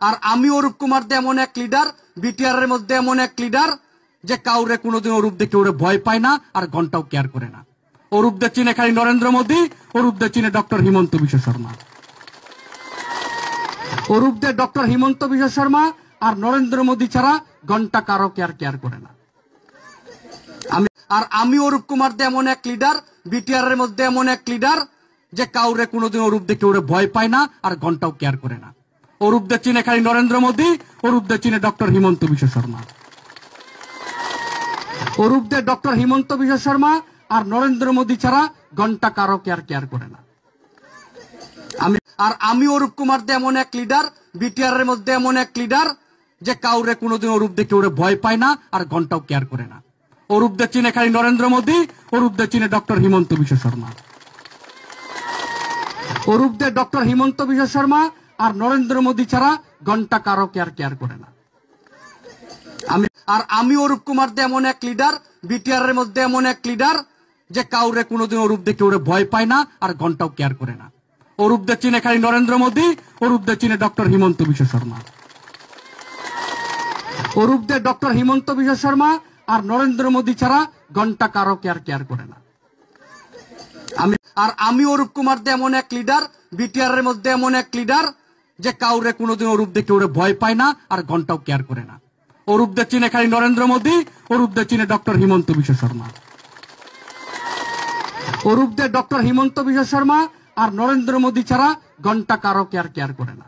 আর আমি অরূপ কুমার দে এমন এক লিডার, বিটিআর এর মধ্যে এমন এক লিডার যে কাউরে কোনোদিন অরূপ দে কেউ ভয় পায় না আর ঘন্টাও কেয়ার করে না। অরূপ দে চিনে খালি নরেন্দ্র মোদী, অরূপ দে চিনে ডক্টর হিমন্ত বিশ্ব শর্মা। অরূপ দে ডক্টর হিমন্ত বিশ্ব শর্মা আর নরেন্দ্র মোদী ছাড়া ঘন্টা কারো কেয়ার করে না। আমি অরূপ কুমার দে এমন এক লিডার, বিটিআর এর মধ্যে এমন এক লিডার যে কাউরে কোনোদিন অরূপ দে কেউ ভয় পায় না আর ঘন্টাও কেয়ার করে না। অরূপ দে চিনে খালি নরেন্দ্র মোদী, অরূপ দে চিনে ডক্টর হিমন্ত বিশ্ব শর্মা। অরূপ দে ডক্টর হিমন্ত বিশ্ব শর্মা আর নরেন্দ্র মোদী ছাড়া ঘন্টা কারো কেয়ার করে না। আমি অরূপ কুমার দে এমন এক লিডার, বিটিআর এর মধ্যে এমন এক লিডার যে কাউরে কোনোদিন অরূপ দে কেউ ভয় পায় না আর ঘন্টাও কেয়ার করে না। অরূপ দে চিনে খালি নরেন্দ্র মোদী, অরূপ দে চিনে ডক্টর হিমন্ত বিশ্ব শর্মা। অরূপ দে ডক্টর হিমন্ত বিশ্ব শর্মা আর নরেন্দ্র মোদী ছাড়া ঘন্টা কারো কেয়ার করে না। আমি অরূপ কুমার দে এমন এক লিডার, বিটিআর এর মধ্যে এমন এক লিডার যে কাউরে কোনোদিন অরূপ দে কেউ ভয় পায় না আর ঘন্টাও কেয়ার করে না। অরূপ দে চিনে খালি নরেন্দ্র মোদী, অরূপ দে চিনে ডক্টর হিমন্ত বিশ্ব শর্মা। অরূপ দে ডক্টর হিমন্ত বিশ্ব শর্মা আর নরেন্দ্র মোদী ছাড়া ঘন্টা কারো কেয়ার করে না। আমি অরূপ কুমার দে এমন এক লিডার, বিটিআর এর মধ্যে এমন এক লিডার যে কাউরে কোনোদিন অরূপ দে কেউ ভয় পায় না আর ঘন্টাও কেয়ার করে না। অরূপ দে চিনে খালি নরেন্দ্র মোদী, অরূপ দে চিনে ডক্টর হিমন্ত বিশ্ব শর্মা। অরূপ দে ডক্টর হিমন্ত বিশ্ব শর্মা আর নরেন্দ্র মোদী ছাড়া ঘন্টা কারো কেয়ার করে না। আমি অরূপ কুমার দে এমন এক লিডার, বিটিআর এর মধ্যে এমন এক লিডার যে কাউরে কোনোদিন অরূপ দে কেউ ভয় পায় না আর ঘন্টাও কেয়ার করে না। অরূপ দে চিনে খালি নরেন্দ্র মোদী, অরূপ দে চিনে ডক্টর হিমন্ত বিশ্ব শর্মা। অরূপ দে ডক্টর হিমন্ত বিশ্ব শর্মা আর নরেন্দ্র মোদী ছাড়া ঘন্টা কারো কেয়ার করে না।